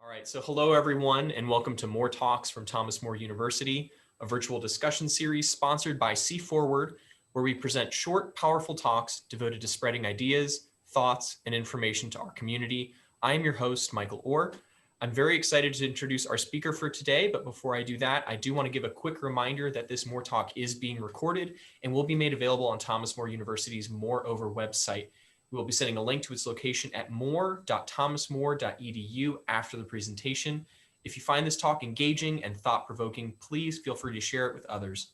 All right, so hello everyone and welcome to More Talks from Thomas More University, a virtual discussion series sponsored by C Forward, where we present short, powerful talks devoted to spreading ideas, thoughts, and information to our community. I am your host, Michael Orr. I'm very excited to introduce our speaker for today, but before I do that, I do want to give a quick reminder that this More Talk is being recorded and will be made available on Thomas More University's Moreover website. We will be sending a link to its location at more.thomasmore.edu after the presentation. If you find this talk engaging and thought-provoking, please feel free to share it with others.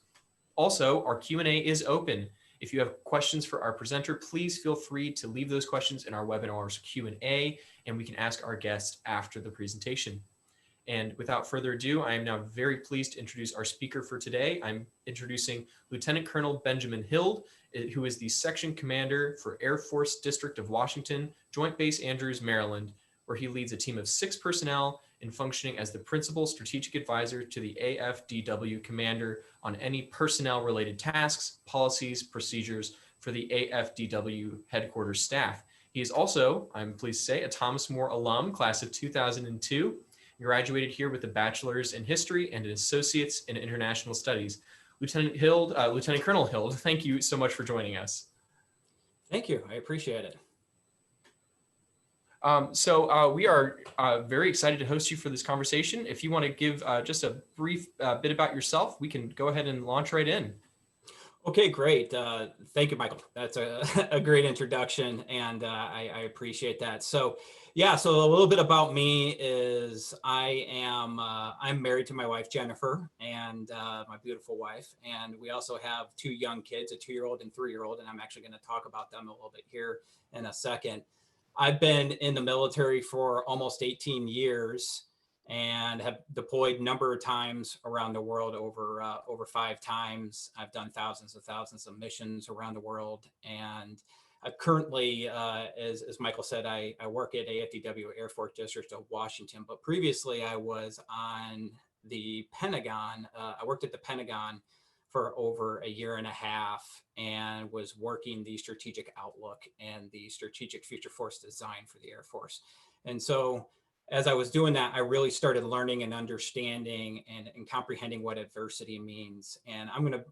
Also, our Q&A is open. If you have questions for our presenter, please feel free to leave those questions in our webinar's Q&A, and we can ask our guests after the presentation. And without further ado, I am now very pleased to introduce our speaker for today. I'm introducing Lt Col Benjamin Hild, who is the Section Commander for Air Force District of Washington, Joint Base Andrews, Maryland, where he leads a team of 6 personnel in functioning as the Principal Strategic Advisor to the AFDW Commander on any personnel-related tasks, policies, procedures for the AFDW headquarters staff. He is also, I'm pleased to say, a Thomas More alum, class of 2002, graduated here with a bachelor's in history and an associate's in international studies. Lt Colonel Hild, thank you so much for joining us. Thank you, I appreciate it. We are very excited to host you for this conversation. If you want to give just a brief bit about yourself, we can go ahead and launch right in. Okay, great. Thank you, Michael. That's a great introduction, and I appreciate that. So, yeah, so a little bit about me is I'm married to my wife, Jennifer, and my beautiful wife. And we also have 2 young kids, a 2-year-old and 3-year-old, and I'm actually going to talk about them a little bit here in a second. I've been in the military for almost 18 years and have deployed a number of times around the world, over 5 times. I've done thousands of missions around the world. And I currently, as Michael said, I work at AFDW Air Force District of Washington, but previously I was on the Pentagon. I worked at the Pentagon for over a year and a half and was working the strategic outlook and the strategic future force design for the Air Force. And so as I was doing that, I really started learning and understanding and comprehending what adversity means. And I'm going to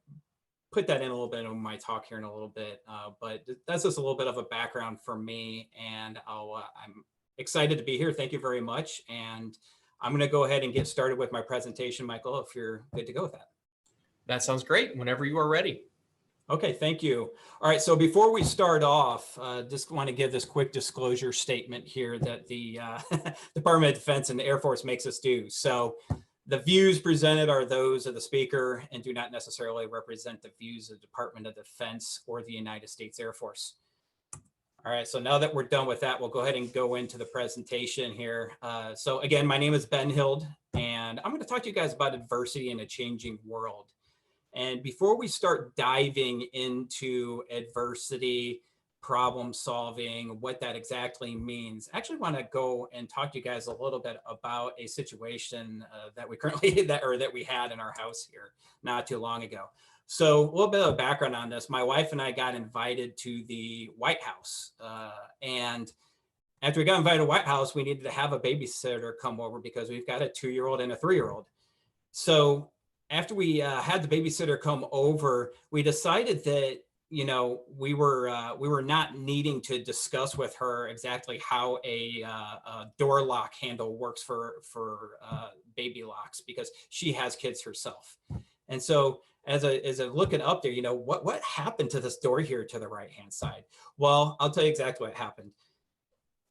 put that in a little bit of my talk here in a little bit, but that's just a little bit of a background for me. And I'm excited to be here. Thank you very much. And I'm going to go ahead and get started with my presentation, Michael, if you're good to go with that. That sounds great. Whenever you are ready. Okay, thank you. All right, so before we start off, just want to give this quick disclosure statement here that the Department of Defense and the Air Force makes us do. So the views presented are those of the speaker and do not necessarily represent the views of the Department of Defense or the United States Air Force. All right, so now that we're done with that, we'll go ahead and go into the presentation here. So again, my name is Ben Hild, and I'm going to talk to you guys about adversity in a changing world. And before we start diving into adversity, problem solving, what that exactly means, I actually want to go and talk to you guys a little bit about a situation that we currently that we had in our house here not too long ago. So a little bit of background on this. My wife and I got invited to the White House, and after we got invited to the White House, we needed to have a babysitter come over because we've got a 2-year-old and a 3-year-old. So after we had the babysitter come over, we decided that, you know, we were not needing to discuss with her exactly how a door lock handle works for baby locks, because she has kids herself. And so as I look it up there, you know, what happened to this door here to the right-hand side? Well, I'll tell you exactly what happened.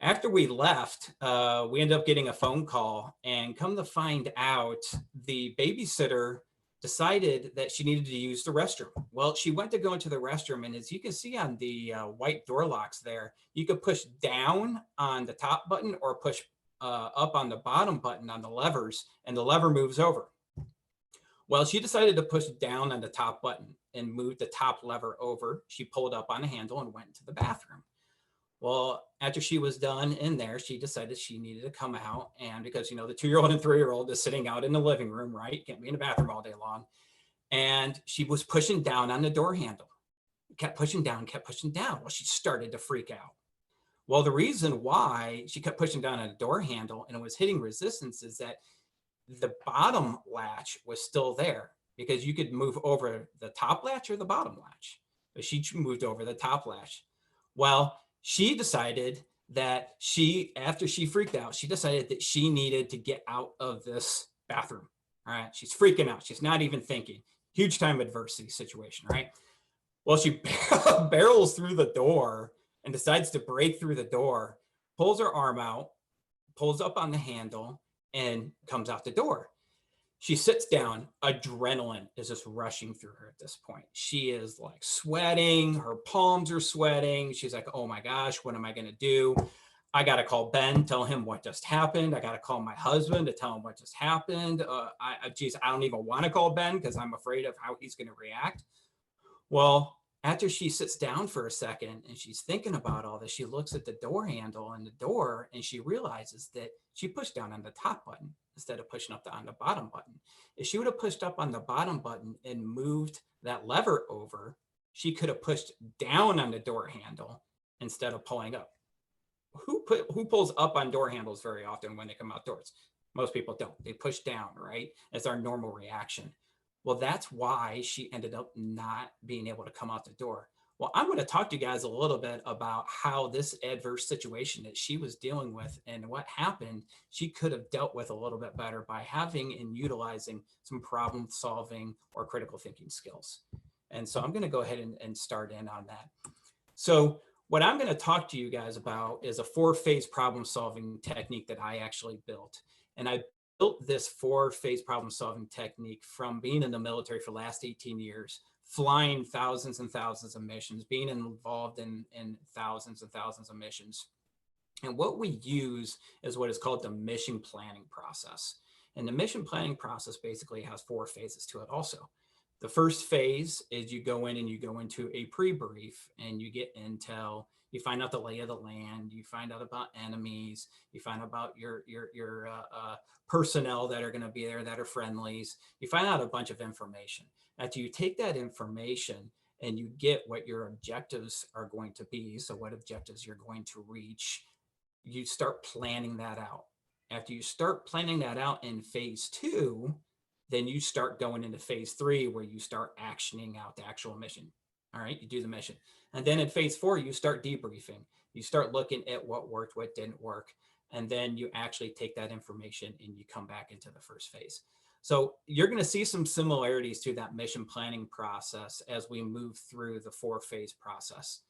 After we left, we ended up getting a phone call, and come to find out, the babysitter decided that she needed to use the restroom. Well, she went to go into the restroom, and as you can see on the white door locks there, you could push down on the top button or push up on the bottom button on the levers, and the lever moves over. Well, she decided to push down on the top button and move the top lever over. She pulled up on the handle and went into the bathroom. Well, after she was done in there, she decided she needed to come out, and because, you know, the 2-year-old and 3-year-old is sitting out in the living room, right? Can't be in the bathroom all day long. And she was pushing down on the door handle, kept pushing down, kept pushing down. Well, she started to freak out. Well, the reason why she kept pushing down on a door handle and it was hitting resistance is that the bottom latch was still there, because you could move over the top latch or the bottom latch, but she moved over the top latch. Well, she decided that after she freaked out, she decided that she needed to get out of this bathroom. All right. She's freaking out. She's not even thinking. Huge time adversity situation, right? Well, she barrels through the door and decides to break through the door, pulls her arm out, pulls up on the handle, and comes out the door. She sits down. Adrenaline is just rushing through her at this point. She is like sweating. Her palms are sweating. She's like, oh my gosh, what am I going to do? I got to call Ben, tell him what just happened. I got to call my husband to tell him what just happened. Geez, I don't even want to call Ben because I'm afraid of how he's going to react. Well, after she sits down for a second and she's thinking about all this, she looks at the door handle and the door, and she realizes that she pushed down on the top button instead of pushing up on the bottom button. If she would have pushed up on the bottom button and moved that lever over, she could have pushed down on the door handle instead of pulling up. Who pulls up on door handles very often when they come outdoors? Most people don't. They push down, right? It's our normal reaction. Well, that's why she ended up not being able to come out the door. Well, I'm going to talk to you guys a little bit about how this adverse situation that she was dealing with and what happened, she could have dealt with a little bit better by having and utilizing some problem solving or critical thinking skills. And so I'm going to go ahead and start in on that. So what I'm going to talk to you guys about is a 4-phase problem solving technique that I actually built. And I built this 4-phase problem solving technique from being in the military for the last 18 years, flying thousands and thousands of missions, being involved in thousands and thousands of missions. And what we use is what is called the mission planning process. And the mission planning process basically has 4 phases to it also. The first phase is you go in and you go into a pre-brief and you get intel, you find out the lay of the land, you find out about enemies, you find out about your personnel that are going to be there that are friendlies, you find out a bunch of information. After you take that information and you get what your objectives are going to be, so what objectives you're going to reach, you start planning that out. After you start planning that out in phase 2, then you start going into phase 3 where you start actioning out the actual mission. All right, you do the mission. And then in phase 4, you start debriefing. You start looking at what worked, what didn't work. And then you actually take that information and you come back into the first phase. So you're going to see some similarities to that mission planning process as we move through the 4-phase process.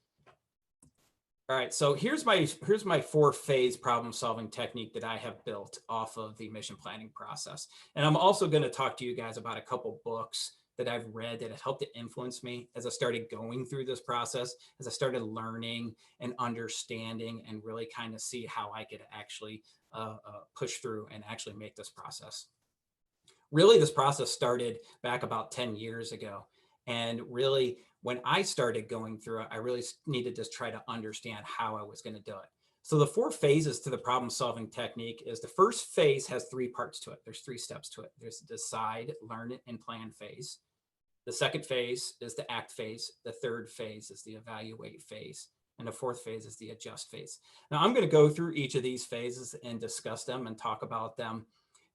All right, so here's my 4-phase problem solving technique that I have built off of the mission planning process. And I'm also going to talk to you guys about a couple books that I've read that have helped to influence me as I started going through this process, as I started learning and understanding and really kind of see how I could actually push through and actually make this process. Really, this process started back about 10 years ago. And really, when I started going through it, I really needed to try to understand how I was going to do it. So the 4 phases to the problem solving technique is the first phase has 3 parts to it. There's 3 steps to it. There's the decide, learn, and plan phase. The second phase is the act phase. The third phase is the evaluate phase. And the 4th phase is the adjust phase. Now I'm going to go through each of these phases and discuss them and talk about them.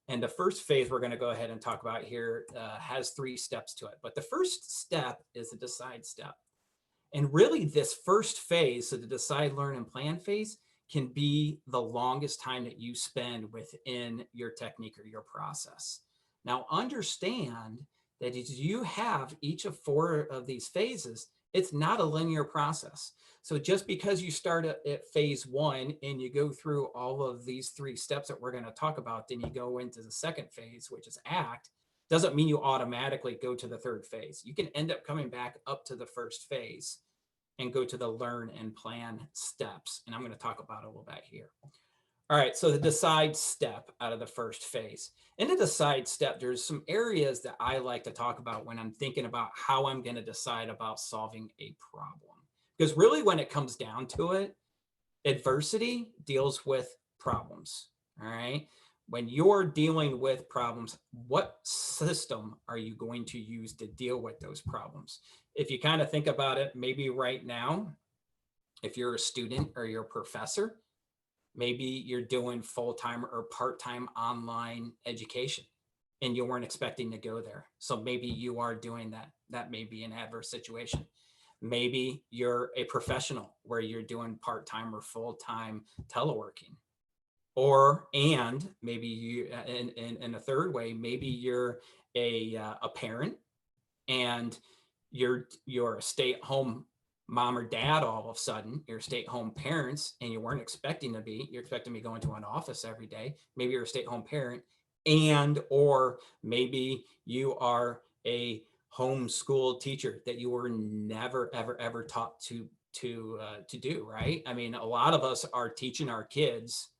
And the first phase we're going to go ahead and talk about here has 3 steps to it. But the first step is the decide step. And really this first phase, so the decide, learn, and plan phase, can be the longest time that you spend within your technique or your process. Now understand that as you have each of 4 of these phases, it's not a linear process. So just because you start at phase 1 and you go through all of these 3 steps that we're going to talk about, then you go into the second phase, which is act, doesn't mean you automatically go to the 3rd phase. You can end up coming back up to the 1st phase and go to the learn and plan steps. And I'm going to talk about it a little bit here. All right, so the decide step out of the first phase. In the decide step, there's some areas that I like to talk about when I'm thinking about how I'm going to decide about solving a problem. Because really when it comes down to it, adversity deals with problems, all right? When you're dealing with problems, what system are you going to use to deal with those problems? If you kind of think about it, maybe right now, If you're a student or you're a professor, maybe you're doing full-time or part-time online education and you weren't expecting to go there. So maybe you are doing that. That may be an adverse situation. Maybe you're a professional where you're doing part-time or full-time teleworking. And maybe you, in a third way, maybe you're a parent and you're a stay-at-home mom or dad. All of a sudden you're stay-at-home parents and you weren't expecting to be. You're expecting to be going to an office every day. Maybe you're a stay-at-home parent, or maybe you are a homeschool teacher that you were never ever taught to do, right? I mean, a lot of us are teaching our kids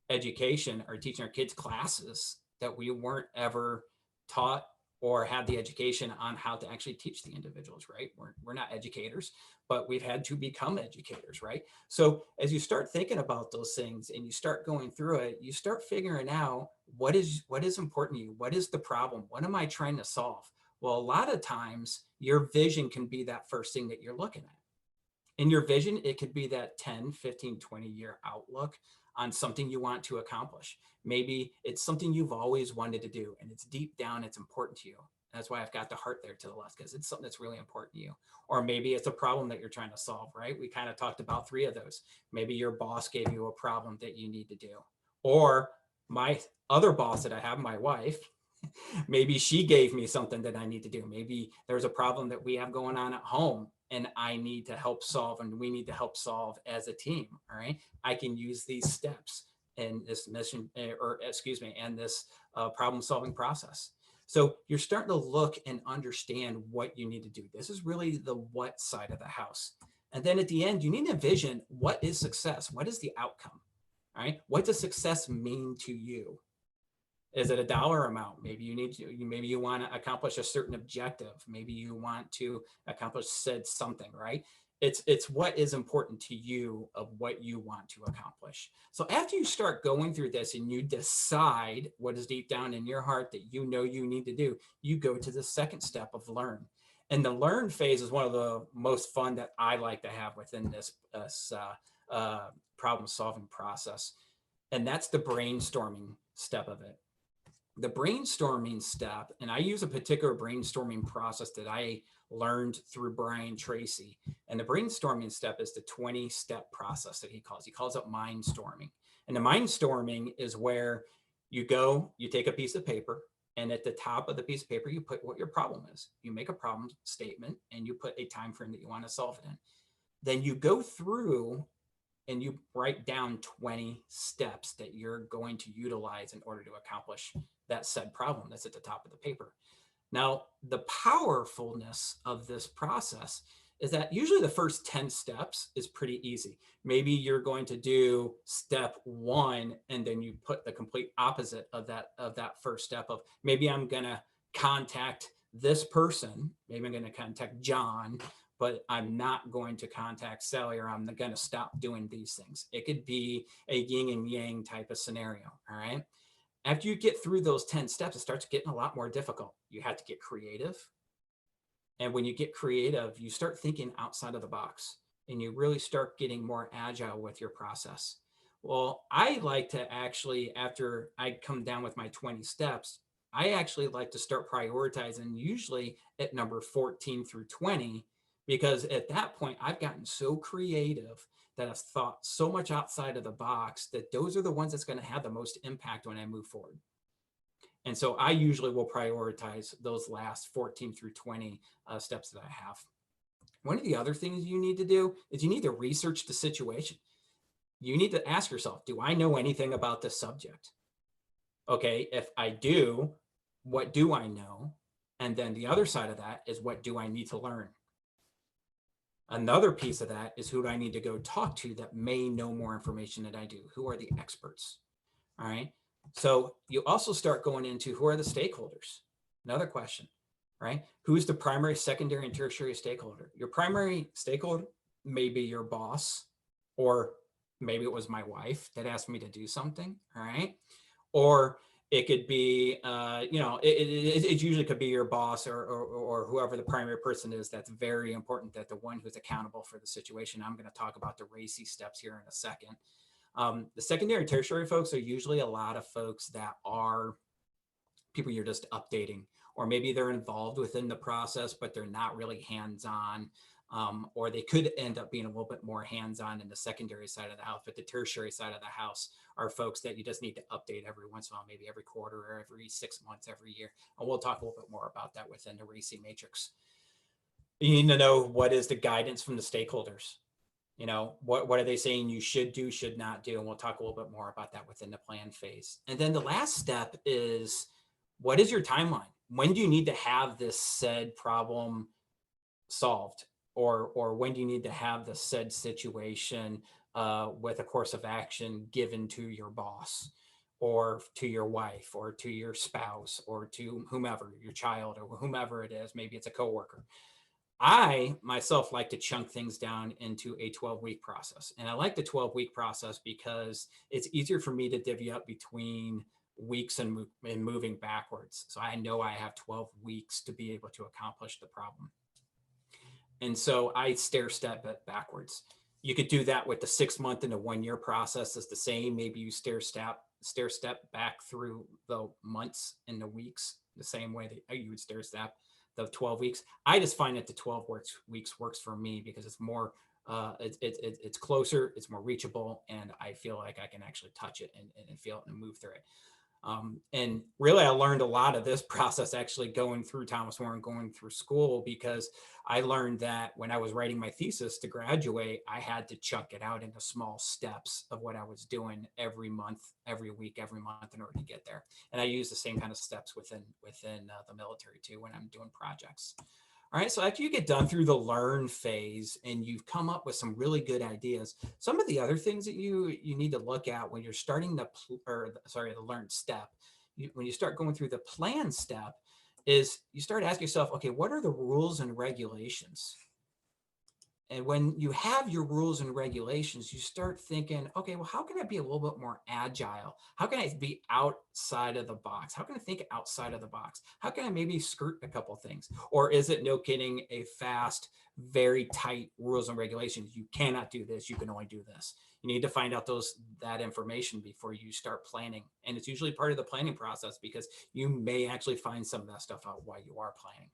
education or teaching our kids classes that we weren't ever taught or had the education on how to actually teach the individuals, right? We're not educators, but we've had to become educators, right? So as you start thinking about those things and you start going through it, you start figuring out what is important to you. What is the problem? What am I trying to solve? Well, a lot of times your vision can be that first thing that you're looking at. In your vision, it could be that 10, 15, 20-year outlook on something you want to accomplish. Maybe it's something you've always wanted to do and it's deep down, it's important to you. That's why I've got the heart there to the left, because it's something that's really important to you. Or maybe it's a problem that you're trying to solve, right? We kind of talked about 3 of those. Maybe your boss gave you a problem that you need to do. Or my other boss that I have, my wife, maybe she gave me something that I need to do. Maybe there's a problem that we have going on at home and I need to help solve, and we need to help solve as a team. All right. I can use these steps in this mission, and this problem solving process. So you're starting to look and understand what you need to do. This is really the what side of the house. And then at the end, you need to envision what is success? What is the outcome? All right. What does success mean to you? Is it a dollar amount? Maybe you want to accomplish a certain objective. Maybe you want to accomplish said something, right? It's what is important to you of what you want to accomplish. So after you start going through this and you decide what is deep down in your heart that you know you need to do, you go to the second step of learn. And the learn phase is one of the most fun that I like to have within this problem solving process. And that's the brainstorming step of it. The brainstorming step, and I use a particular brainstorming process that I learned through Brian Tracy. And the brainstorming step is the 20-step process that he calls. He calls it mindstorming. And the mindstorming is where you go, you take a piece of paper, and at the top of the piece of paper, you put what your problem is. You make a problem statement, and you put a time frame that you want to solve it in. Then you go through and you write down 20 steps that you're going to utilize in order to accomplish that said problem that's at the top of the paper. Now, the powerfulness of this process is that usually the first 10 steps is pretty easy. Maybe you're going to do step 1 and then you put the complete opposite of that first step of maybe I'm going to contact this person. Maybe I'm going to contact John, but I'm not going to contact Sally, or I'm going to stop doing these things. It could be a yin and yang type of scenario. All right. After you get through those 10 steps, it starts getting a lot more difficult. You have to get creative. And when you get creative, you start thinking outside of the box and you really start getting more agile with your process. Well, I like to actually, after I come down with my 20 steps, I actually like to start prioritizing usually at number 14 through 20, because at that point, I've gotten so creative that I've thought so much outside of the box that those are the ones that's going to have the most impact when I move forward. And so I usually will prioritize those last 14 through 20 steps that I have. One of the other things you need to do is you need to research the situation. You need to ask yourself, do I know anything about this subject? Okay, if I do, what do I know? And then the other side of that is, what do I need to learn? Another piece of that is, who do I need to go talk to that may know more information than I do? Who are the experts? All right. So you also start going into, who are the stakeholders? Another question, right? Who's the primary, secondary, and tertiary stakeholder? Your primary stakeholder may be your boss, or maybe it was my wife that asked me to do something. All right. Or It could be, it usually could be your boss or whoever the primary person is. That's very important, that the one who's accountable for the situation. I'm going to talk about the RACI steps here in a second. The secondary and tertiary folks are usually a lot of folks that are people you're just updating, or maybe they're involved within the process, but they're not really hands-on. Or they could end up being a little bit more hands-on in the secondary side of the house, but the tertiary side of the house are folks that you just need to update every once in a while, maybe every quarter or every 6 months, every year. And we'll talk a little bit more about that within the RACI matrix. You need to know what is the guidance from the stakeholders. What are they saying you should do, should not do? And we'll talk a little bit more about that within the plan phase. And then the last step is, what is your timeline? When do you need to have this said problem solved? Or when do you need to have the said situation with a course of action given to your boss, or to your wife, or to your spouse, or to whomever, your child, or whomever it is? Maybe it's a coworker. I myself like to chunk things down into a 12-week process. And I like the 12-week process because it's easier for me to divvy up between weeks and moving backwards. So I know I have 12 weeks to be able to accomplish the problem. And so I stair step it backwards. You could do that with the 6-month and the 1-year process. Is the same. Maybe you stair step back through the months and the weeks the same way that you would stair step the 12 weeks. I just find that the 12 weeks works for me because it's more, it's closer, it's more reachable, and I feel like I can actually touch it and feel it and move through it. And really, I learned a lot of this process actually going through Thomas More and going through school, because I learned that when I was writing my thesis to graduate, I had to chunk it out into small steps of what I was doing every month, every week, every month in order to get there. And I use the same kind of steps within the military too when I'm doing projects. All right, so after you get done through the learn phase and you've come up with some really good ideas, some of the other things that you need to look at when you're starting the learn step, when you start going through the plan step, is you start asking yourself, okay, what are the rules and regulations? And when you have your rules and regulations, you start thinking, okay, well, how can I be a little bit more agile? How can I be outside of the box? How can I think outside of the box? How can I maybe skirt a couple of things? Or is it, no kidding, a fast, very tight rules and regulations? You cannot do this. You can only do this. You need to find out that information before you start planning. And it's usually part of the planning process, because you may actually find some of that stuff out while you are planning.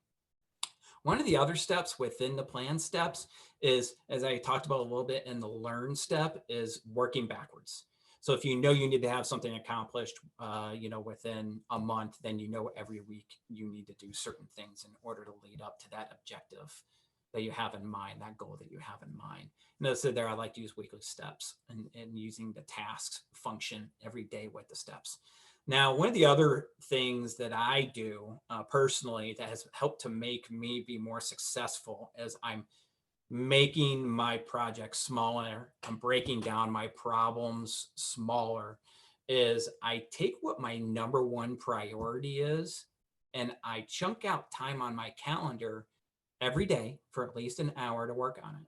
One of the other steps within the plan steps is, as I talked about a little bit in the learn step, is working backwards. So if you know you need to have something accomplished, within a month, then every week you need to do certain things in order to lead up to that objective that you have in mind, that goal that you have in mind. Notice that there, I like to use weekly steps and using the tasks function every day with the steps. Now, one of the other things that I do personally that has helped to make me be more successful as I'm making my projects smaller, I'm breaking down my problems smaller, is I take what my number one priority is and I chunk out time on my calendar every day for at least an hour to work on it.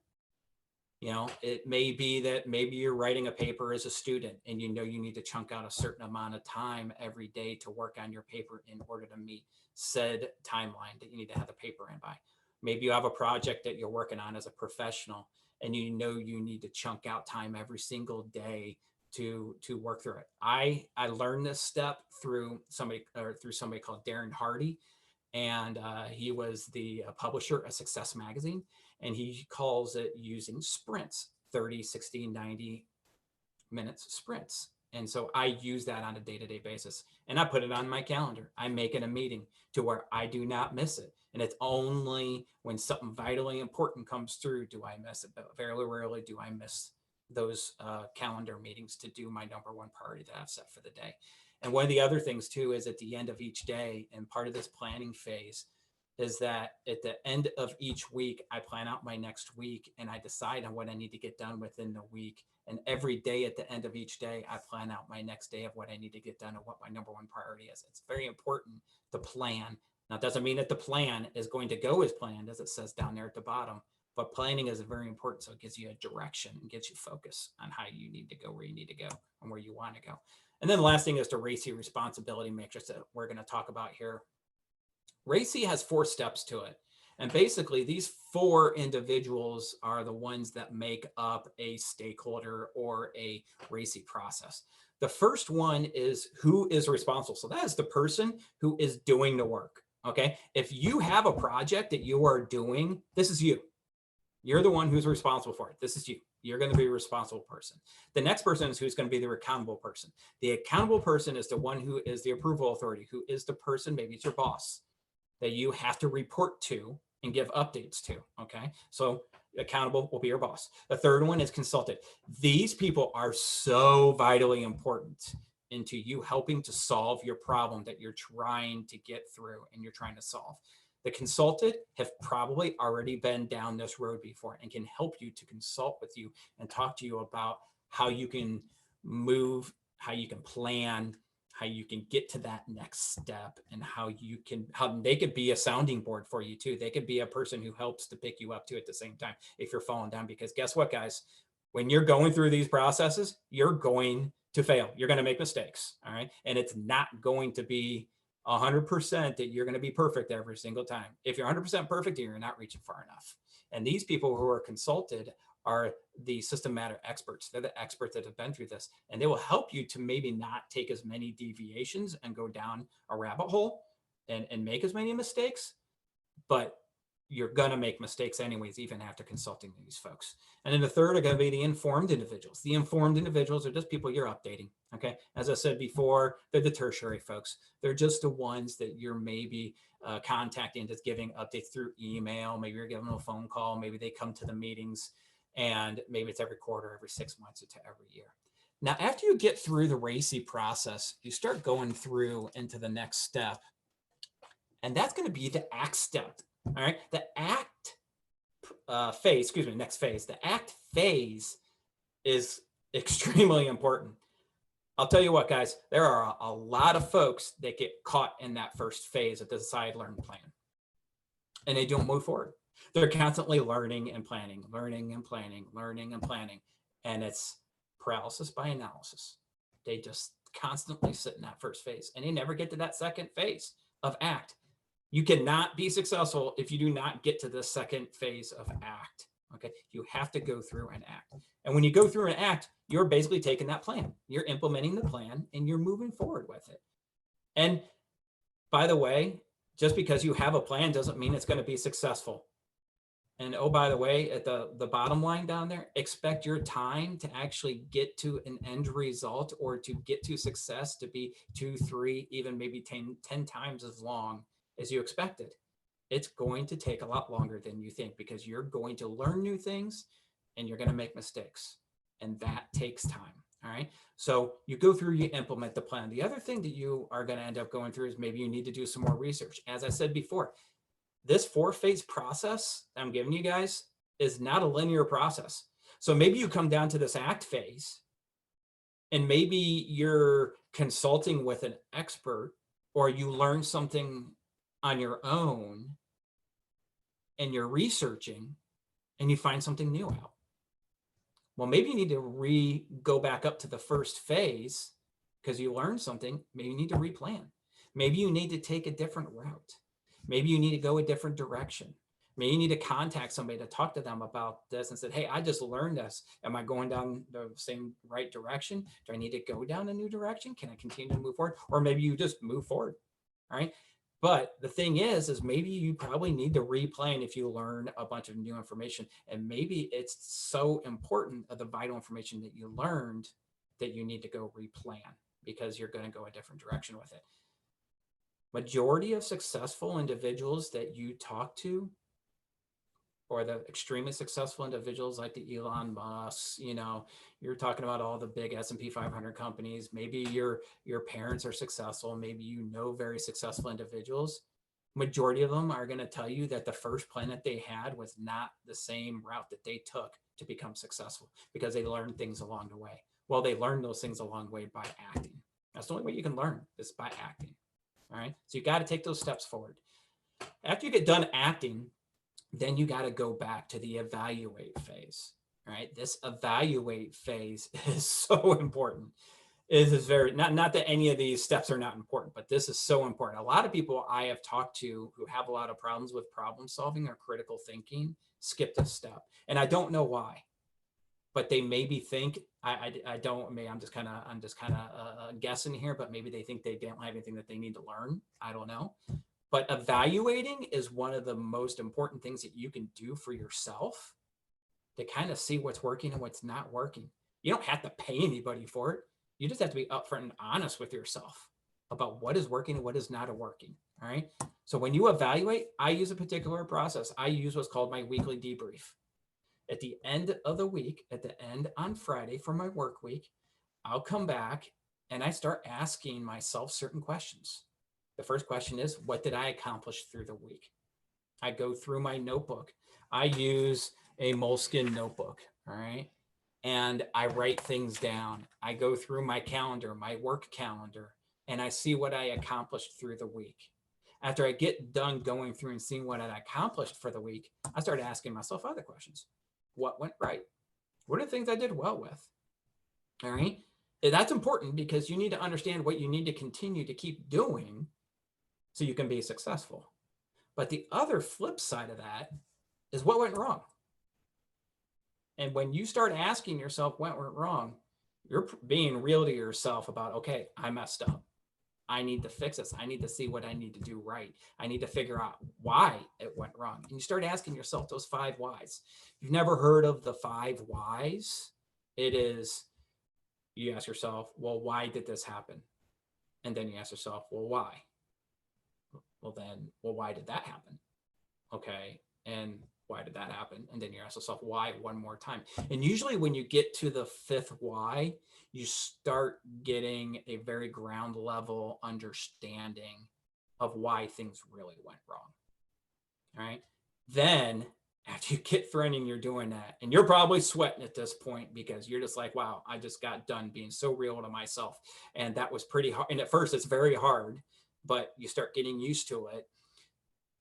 It may be that maybe you're writing a paper as a student and you need to chunk out a certain amount of time every day to work on your paper in order to meet said timeline that you need to have the paper in by. Maybe you have a project that you're working on as a professional and you need to chunk out time every single day to work through it. I learned this step through somebody called Darren Hardy. And he was the publisher of Success Magazine, and he calls it using sprints, 30, 60, 90 minutes sprints. And so I use that on a day-to-day basis, and I put it on my calendar. I make it a meeting to where I do not miss it. And it's only when something vitally important comes through do I miss it. But very rarely do I miss those calendar meetings to do my number one priority that I've set for the day. And one of the other things too is at the end of each day, and part of this planning phase is that at the end of each week, I plan out my next week and I decide on what I need to get done within the week. And every day at the end of each day, I plan out my next day of what I need to get done and what my number one priority is. It's very important to plan. Now, it doesn't mean that the plan is going to go as planned, as it says down there at the bottom, but planning is very important. So it gives you a direction and gives you focus on how you need to go, where you need to go, and where you want to go. And then the last thing is the RACI responsibility matrix that we're going to talk about here. RACI has 4 steps to it. And basically, these 4 individuals are the ones that make up a stakeholder or a RACI process. The first one is who is responsible. So that is the person who is doing the work. Okay. If you have a project that you are doing, this is you. You're the one who's responsible for it. This is you. You're going to be a responsible person. The next person is who's going to be the accountable person. The accountable person is the one who is the approval authority, who is the person, maybe it's your boss, that you have to report to and give updates to. Okay. So accountable will be your boss. The third one is consultant. These people are so vitally important into you helping to solve your problem that you're trying to get through and you're trying to solve. The consultant have probably already been down this road before and can help you to consult with you and talk to you about how you can move, how you can plan, how you can get to that next step, and how they could be a sounding board for you too. They could be a person who helps to pick you up too at the same time if you're falling down, because guess what, guys? When you're going through these processes, you're going to fail. You're going to make mistakes. All right. And it's not going to be 100% that you're going to be perfect every single time. If you're 100% perfect, you're not reaching far enough. And these people who are consulted are the system matter experts. They're the experts that have been through this, and they will help you to maybe not take as many deviations and go down a rabbit hole and make as many mistakes, but you're going to make mistakes anyways, even after consulting these folks. And then the third are going to be the informed individuals. The informed individuals are just people you're updating. Okay. As I said before, they're the tertiary folks. They're just the ones that you're maybe contacting, just giving updates through email. Maybe you're giving them a phone call. Maybe they come to the meetings, and maybe it's every quarter, every 6 months, or to every year. Now, after you get through the RACI process, you start going through into the next step, and that's going to be the ACT step. All right. The ACT phase, next phase. The ACT phase is extremely important. I'll tell you what, guys, there are a lot of folks that get caught in that first phase of the decide, learn, plan, and they don't move forward. They're constantly learning and planning, and it's paralysis by analysis. They just constantly sit in that first phase, and they never get to that second phase of ACT. You cannot be successful if you do not get to the second phase of ACT. Okay, you have to go through an ACT. And when you go through an ACT, you're basically taking that plan. You're implementing the plan and you're moving forward with it. And by the way, just because you have a plan doesn't mean it's going to be successful. And oh, by the way, at the bottom line down there, expect your time to actually get to an end result or to get to success to be 2, 3, even maybe 10 times as long as you expected. It's going to take a lot longer than you think, because you're going to learn new things and you're going to make mistakes, and that takes time. All right. So you go through, you implement the plan. The other thing that you are going to end up going through is maybe you need to do some more research. As I said before, this 4-phase process I'm giving you guys is not a linear process. So maybe you come down to this ACT phase and maybe you're consulting with an expert, or you learn something on your own and you're researching and you find something new out. Well, maybe you need to go back up to the first phase because you learned something. Maybe you need to replan. Maybe you need to take a different route. Maybe you need to go a different direction. Maybe you need to contact somebody to talk to them about this and said, hey, I just learned this. Am I going down the same right direction? Do I need to go down a new direction? Can I continue to move forward? Or maybe you just move forward. All right. But the thing is maybe you probably need to replan if you learn a bunch of new information. And maybe it's so important of the vital information that you learned that you need to go replan because you're going to go a different direction with it. Majority of successful individuals that you talk to, or the extremely successful individuals like the Elon Musk, you're talking about all the big S&P 500 companies. Maybe your parents are successful. Maybe very successful individuals. Majority of them are going to tell you that the first plan that they had was not the same route that they took to become successful, because they learned things along the way. Well, they learned those things along the way by acting. That's the only way you can learn, is by acting. All right. So you got to take those steps forward. After you get done acting, then you got to go back to the evaluate phase, right? This evaluate phase is so important. It is very, not that any of these steps are not important, but this is so important. A lot of people I have talked to who have a lot of problems with problem solving or critical thinking skip this step. And I don't know why, but they maybe think, I don't, maybe I'm just kind of guessing here, but maybe they think they don't have anything that they need to learn. I don't know. But evaluating is one of the most important things that you can do for yourself to kind of see what's working and what's not working. You don't have to pay anybody for it. You just have to be upfront and honest with yourself about what is working and what is not working. All right. So when you evaluate, I use a particular process. I use what's called my weekly debrief. At the end of the week, at the end on Friday for my work week, I'll come back and I start asking myself certain questions. The first question is, what did I accomplish through the week? I go through my notebook. I use a Moleskine notebook, all right? And I write things down. I go through my calendar, my work calendar, and I see what I accomplished through the week. After I get done going through and seeing what I accomplished for the week, I start asking myself other questions. What went right? What are the things I did well with? All right. And that's important because you need to understand what you need to continue to keep doing so you can be successful. But the other flip side of that is what went wrong. And when you start asking yourself what went wrong, you're being real to yourself about, okay, I messed up. I need to fix this. I need to see what I need to do right. I need to figure out why it went wrong. And you start asking yourself those 5 whys. If you've never heard of the 5 whys, it is, you ask yourself, well, why did this happen? And then you ask yourself, well, why? Well, why did that happen? Okay. And why did that happen? And then you ask yourself, why one more time? And usually when you get to the 5th why, you start getting a very ground level understanding of why things really went wrong. All right. Then after you get through and you're doing that, and you're probably sweating at this point because you're just like, wow, I just got done being so real to myself. And that was pretty hard. And at first it's very hard, but you start getting used to it.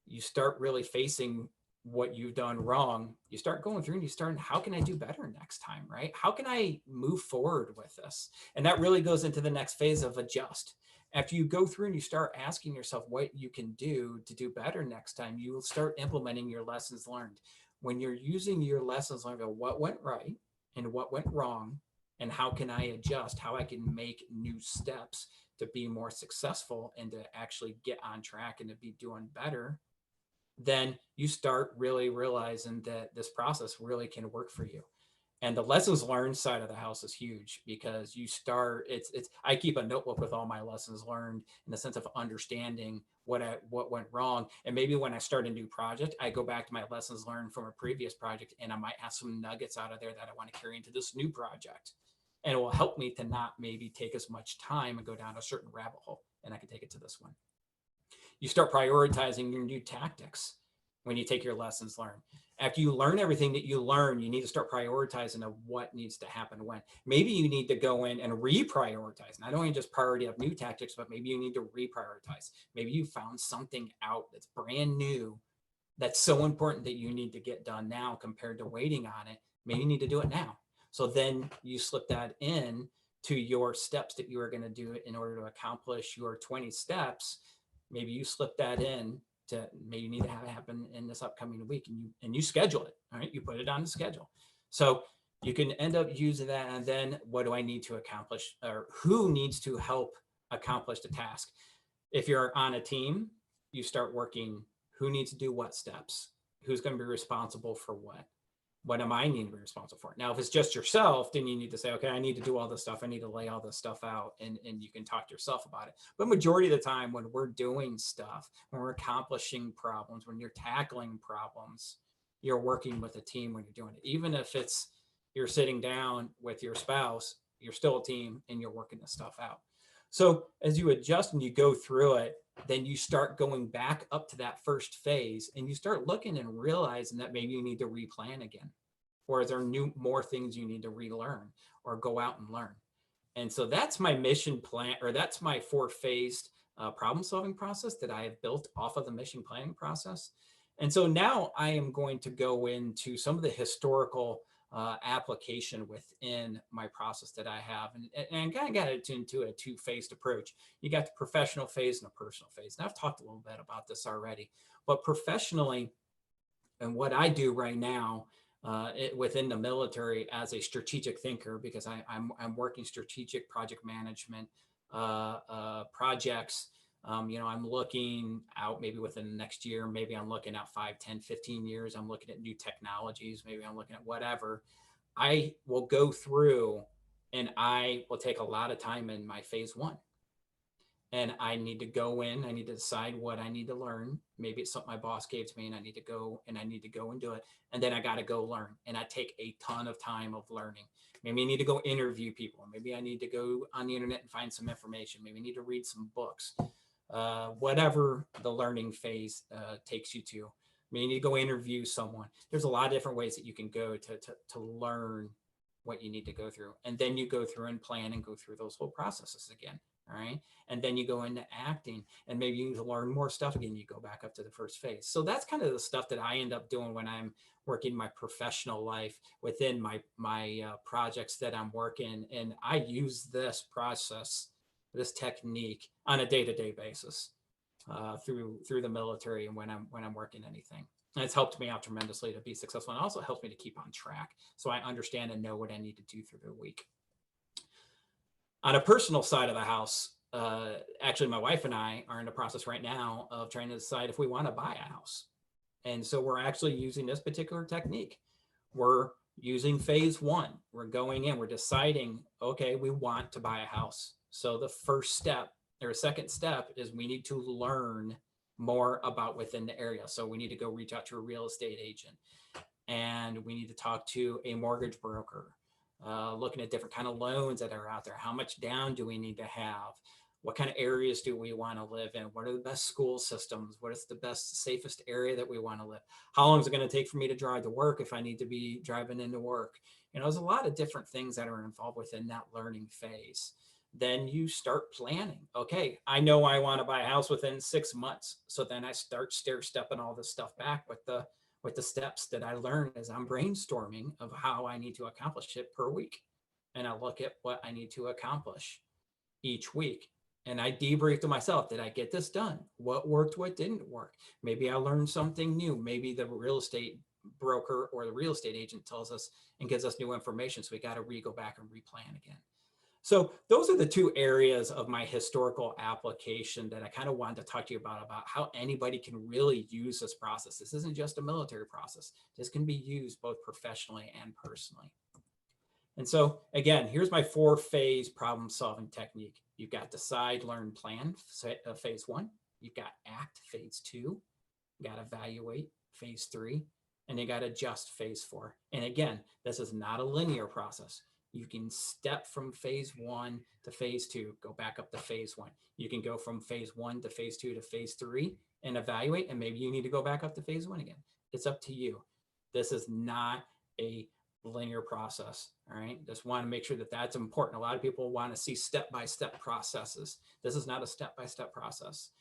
You start really facing what you've done wrong. You start going through and you start, how can I do better next time, right? How can I move forward with this? And that really goes into the next phase of adjust. After you go through and you start asking yourself what you can do to do better next time, you will start implementing your lessons learned. When you're using your lessons learned, what went right and what went wrong, and how can I adjust, how I can make new steps to be more successful and to actually get on track and to be doing better, then you start really realizing that this process really can work for you. And the lessons learned side of the house is huge because you start, I keep a notebook with all my lessons learned in the sense of understanding what went wrong. And maybe when I start a new project, I go back to my lessons learned from a previous project and I might have some nuggets out of there that I want to carry into this new project. And it will help me to not maybe take as much time and go down a certain rabbit hole. And I can take it to this one. You start prioritizing your new tactics when you take your lessons learned. After you learn everything that you learn, you need to start prioritizing of what needs to happen when. Maybe you need to go in and reprioritize. Not only just priority of new tactics, but maybe you need to reprioritize. Maybe you found something out that's brand new that's so important that you need to get done now compared to waiting on it. Maybe you need to do it now. So then you slip that in to your steps that you are going to do in order to accomplish your 20 steps. Maybe you slip that in to maybe you need to have it happen in this upcoming week, and you schedule it. All right. You put it on the schedule. So you can end up using that. And then what do I need to accomplish, or who needs to help accomplish the task? If you're on a team, you start working, who needs to do what steps, who's going to be responsible for what am I need to be responsible for? Now, if it's just yourself, then you need to say, okay, I need to do all this stuff. I need to lay all this stuff out, and you can talk to yourself about it. But majority of the time when we're doing stuff, when we're accomplishing problems, when you're tackling problems, you're working with a team when you're doing it. Even if it's you're sitting down with your spouse, you're still a team and you're working this stuff out. So as you adjust and you go through it, then you start going back up to that first phase and you start looking and realizing that maybe you need to replan again, or is there more things you need to relearn or go out and learn. And so that's my mission plan, or that's my 4-phased problem solving process that I have built off of the mission planning process. And so now I am going to go into some of the historical application within my process that I have. And I kind of got it into a two-phased approach. You got the professional phase and the personal phase. And I've talked a little bit about this already, but professionally, and what I do right now within the military as a strategic thinker, because I'm working strategic project management projects. I'm looking out maybe within the next year, maybe I'm looking at 5, 10, 15 years. I'm looking at new technologies. Maybe I'm looking at whatever. I will go through and I will take a lot of time in my phase one. And I need to go in, I need to decide what I need to learn. Maybe it's something my boss gave to me and I need to go and do it. And then I got to go learn. And I take a ton of time of learning. Maybe I need to go interview people. Maybe I need to go on the internet and find some information. Maybe I need to read some books. Whatever the learning phase takes you to. Maybe you need to go interview someone. There's a lot of different ways that you can go to learn what you need to go through. And then you go through and plan and go through those whole processes again. All right. And then you go into acting and maybe you need to learn more stuff again. You go back up to the first phase. So that's kind of the stuff that I end up doing when I'm working my professional life within my projects that I'm working. And I use this process, this technique on a day-to-day basis through the military and when I'm working anything. And it's helped me out tremendously to be successful. And also helps me to keep on track. So I understand and know what I need to do through the week. On a personal side of the house, actually, my wife and I are in the process right now of trying to decide if we want to buy a house. And so we're actually using this particular technique. We're using phase one. We're going in, we're deciding, okay, we want to buy a house. So the first step or second step is we need to learn more about within the area. So we need to go reach out to a real estate agent and we need to talk to a mortgage broker. Looking at different kind of loans that are out there. How much down do we need to have? What kind of areas do we want to live in? What are the best school systems? What is the best, safest area that we want to live? How long is it going to take for me to drive to work if I need to be driving into work? There's a lot of different things that are involved within that learning phase. Then you start planning. Okay, I know I want to buy a house within 6 months. So then I start stair-stepping all this stuff back with the steps that I learn as I'm brainstorming of how I need to accomplish it per week. And I look at what I need to accomplish each week. And I debrief to myself, did I get this done? What worked, what didn't work? Maybe I learned something new. Maybe the real estate broker or the real estate agent tells us and gives us new information. So we got to go back and replan again. So those are the two areas of my historical application that I kind of wanted to talk to you about how anybody can really use this process. This isn't just a military process. This can be used both professionally and personally. And so again, here's my 4-phase problem solving technique. You've got decide, learn, plan, phase 1. You've got act, phase 2. You got evaluate, phase 3. And you got adjust, phase 4. And again, this is not a linear process. You can step from phase 1 to phase 2, go back up to phase 1. You can go from phase 1 to phase 2 to phase 3 and evaluate, and maybe you need to go back up to phase 1 again. It's up to you. This is not a linear process, all right? Just want to make sure that that's important. A lot of people want to see step-by-step processes. This is not a step-by-step process,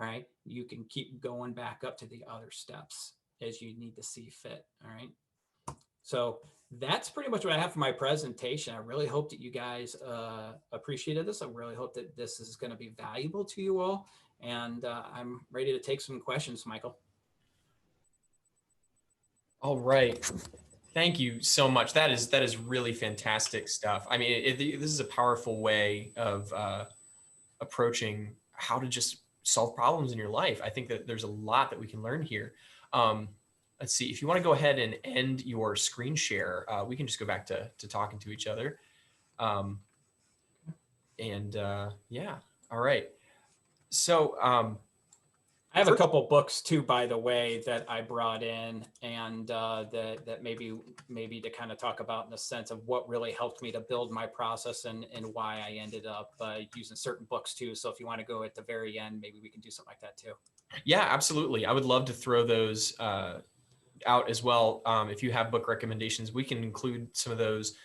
all right? You can keep going back up to the other steps as you need to see fit, all right? So that's pretty much what I have for my presentation. I really hope that you guys appreciated this. I really hope that this is going to be valuable to you all. And I'm ready to take some questions, Michael. All right. Thank you so much. That is really fantastic stuff. I mean, this is a powerful way of approaching how to just solve problems in your life. I think that there's a lot that we can learn here. Let's see, if you want to go ahead and end your screen share, we can just go back to talking to each other. Yeah, all right. So I have a couple books too, by the way, that I brought in and that maybe to kind of talk about in the sense of what really helped me to build my process and why I ended up using certain books too. So if you want to go at the very end, maybe we can do something like that too. Yeah, absolutely. I would love to throw those out as well. If you have book recommendations, we can include some of those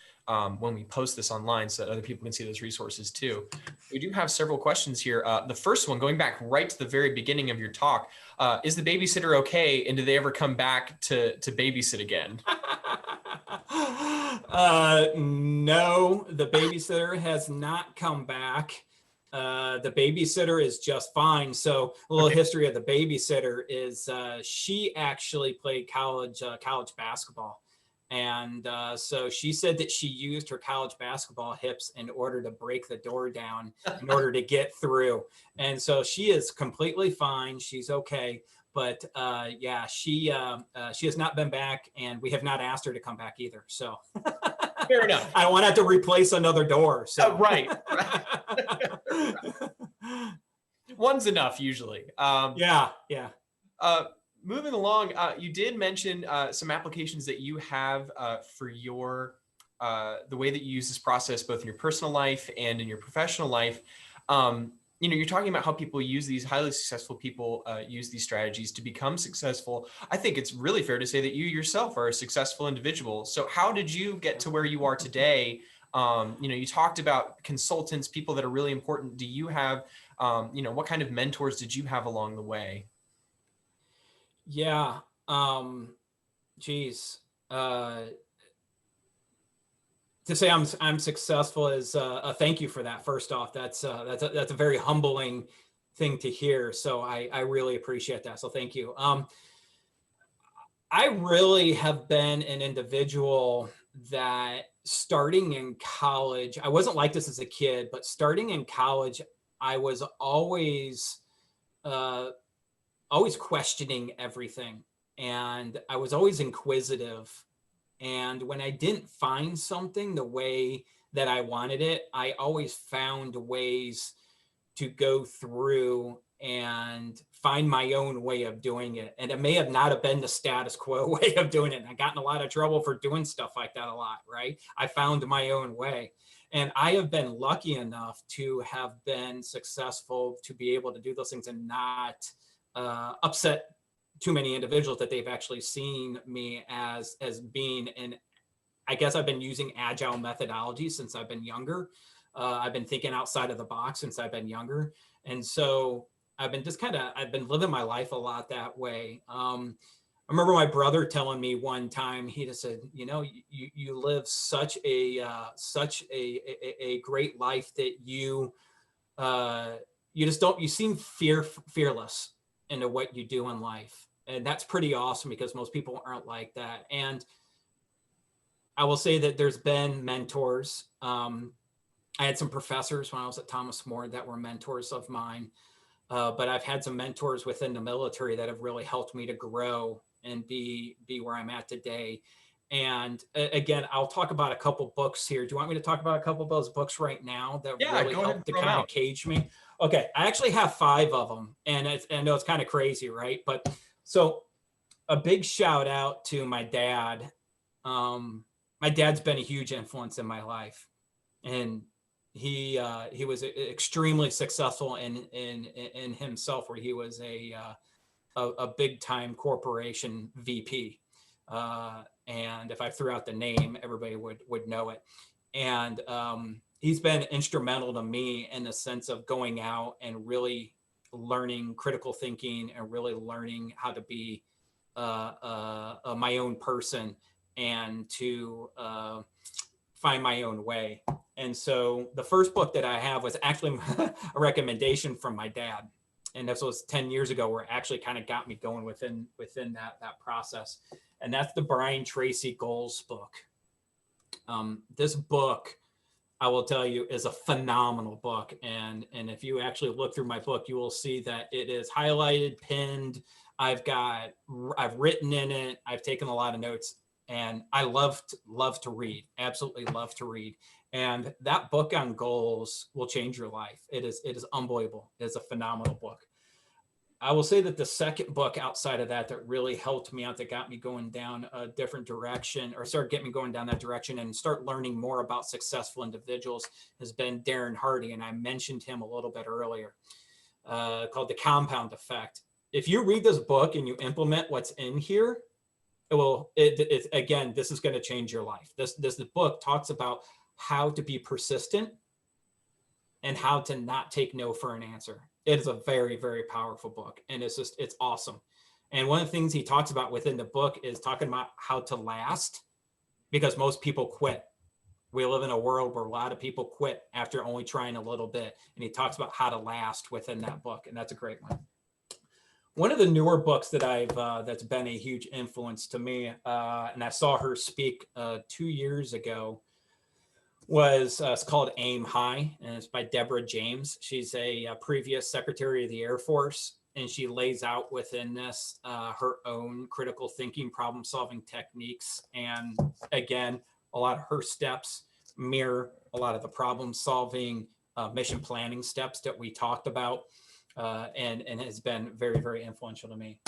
when we post this online so that other people can see those resources too. We do have several questions here. The first one, going back right to the very beginning of your talk, is the babysitter okay, and do they ever come back to babysit again? No, the babysitter has not come back. The babysitter is just fine. So a little history of the babysitter is she actually played college basketball. And so she said that she used her college basketball hips in order to break the door down in order to get through. And so she is completely fine. She's okay. But yeah, she has not been back, and we have not asked her to come back either. So fair enough. I don't want to have to replace another door. So Right. One's enough usually. Yeah. Moving along, you did mention some applications that you have for your the way that you use this process both in your personal life and in your professional life. You're talking about how people use these highly successful people use these strategies to become successful. I think it's really fair to say that you yourself are a successful individual. So how did you get to where you are today? You talked about consultants, people that are really important. Do you have, what kind of mentors did you have along the way? Yeah. Geez. To say I'm successful is a thank you for that. First off, that's a very humbling thing to hear. So I really appreciate that. So thank you. I really have been an individual that starting in college, I wasn't like this as a kid, but starting in college, I was always questioning everything, and I was always inquisitive. And when I didn't find something the way that I wanted it, I always found ways to go through and find my own way of doing it. And it may have not have been the status quo way of doing it. And I got in a lot of trouble for doing stuff like that a lot, right? I found my own way. And I have been lucky enough to have been successful to be able to do those things and not upset too many individuals that they've actually seen me as being. And I guess I've been using agile methodology since I've been younger. I've been thinking outside of the box since I've been younger. And so I've been living my life a lot that way. I remember my brother telling me one time, he just said, you live such a great life that you seem fearless into what you do in life. And that's pretty awesome because most people aren't like that. And I will say that there's been mentors. I had some professors when I was at Thomas More that were mentors of mine. But I've had some mentors within the military that have really helped me to grow and be where I'm at today. And again, I'll talk about a couple books here. Do you want me to talk about a couple of those books right now that really helped to kind of cage me? Okay, I actually have 5 of them, and I know it's kind of crazy, right? But so a big shout out to my dad. My dad's been a huge influence in my life, and he was extremely successful in himself, where he was a big time corporation VP. And if I threw out the name, everybody would know it. And he's been instrumental to me in the sense of going out and really learning critical thinking and really learning how to be my own person and to find my own way. And so the first book that I have was actually a recommendation from my dad. And this was 10 years ago, where it actually kind of got me going within that process. And that's the Brian Tracy-Goals book. This book, I will tell you, is a phenomenal book. And if you actually look through my book, you will see that it is highlighted, pinned. I've written in it. I've taken a lot of notes, and I love to read, absolutely love to read. And that book on goals will change your life. It is unbelievable. It's a phenomenal book. I will say that the second book outside of that really helped me out, that got me going down a different direction, or started getting me going down that direction and start learning more about successful individuals, has been Darren Hardy. And I mentioned him a little bit earlier, called The Compound Effect. If you read this book and you implement what's in here, again, this is going to change your life. This book talks about how to be persistent, and how to not take no for an answer. It is a very, very powerful book, and it's awesome. And one of the things he talks about within the book is talking about how to last, because most people quit. We live in a world where a lot of people quit after only trying a little bit. And he talks about how to last within that book. And that's a great one. One of the newer books that that's been a huge influence to me, and I saw her speak 2 years ago, was it's called Aim High, and it's by Deborah James. She's a previous Secretary of the Air Force, and she lays out within this her own critical thinking, problem solving techniques. And again, a lot of her steps mirror a lot of the problem solving mission planning steps that we talked about, and has been very, very influential to me.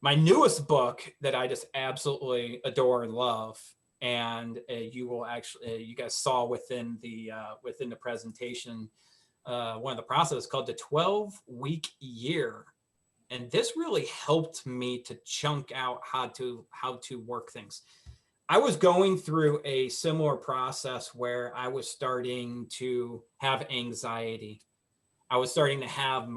My newest book that I just absolutely adore and love, and you will actually, you guys saw within the presentation, one of the processes called the 12-week year. And this really helped me to chunk out how to work things. I was going through a similar process where I was starting to have anxiety. I was starting to have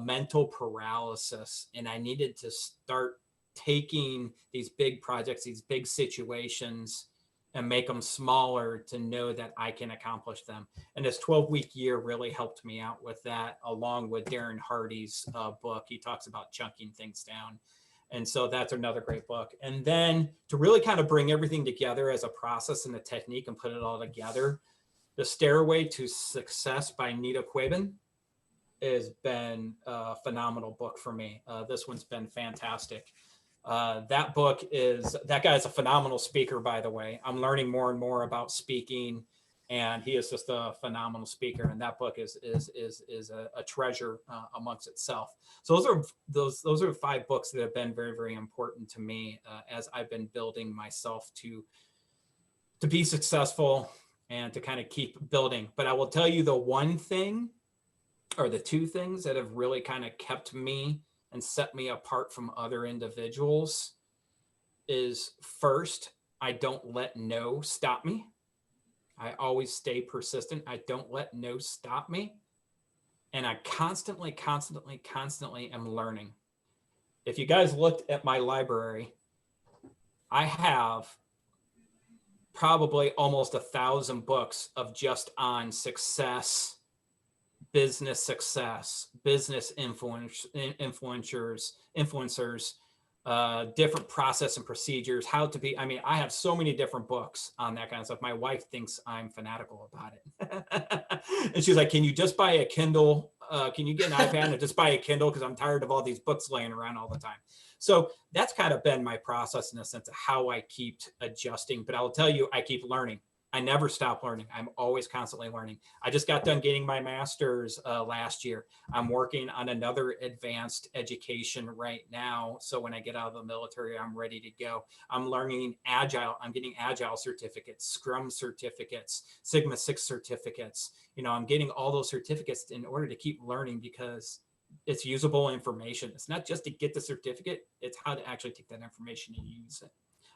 mental paralysis, and I needed to start taking these big projects, these big situations, and make them smaller to know that I can accomplish them. And this 12-week year really helped me out with that, along with Darren Hardy's book. He talks about chunking things down. And so that's another great book. And then to really kind of bring everything together as a process and a technique and put it all together, The Stairway to Success by Nido Qubein has been a phenomenal book for me. This one's been fantastic. That guy is a phenomenal speaker, by the way. I'm learning more and more about speaking, and he is just a phenomenal speaker. And that book is a treasure amongst itself. So those are 5 books that have been very, very important to me as I've been building myself to be successful and to kind of keep building. But I will tell you the one thing, or the 2 things that have really kind of kept me and set me apart from other individuals is, first, I don't let no stop me. I always stay persistent. I don't let no stop me. And I constantly am learning. If you guys looked at my library, I have probably almost 1,000 books of just on success, business influencers, different process and procedures, how to be. I mean, I have so many different books on that kind of stuff. My wife thinks I'm fanatical about it. And she's like, can you just buy a Kindle? Can you get an iPad and just buy a Kindle? Because I'm tired of all these books laying around all the time. So that's kind of been my process in the sense of how I keep adjusting. But I will tell you, I keep learning. I never stop learning. I'm always constantly learning. I just got done getting my master's last year. I'm working on another advanced education right now. So when I get out of the military, I'm ready to go. I'm learning Agile. I'm getting Agile certificates, Scrum certificates, Sigma 6 certificates. You know, I'm getting all those certificates in order to keep learning, because it's usable information. It's not just to get the certificate, it's how to actually take that information and use it.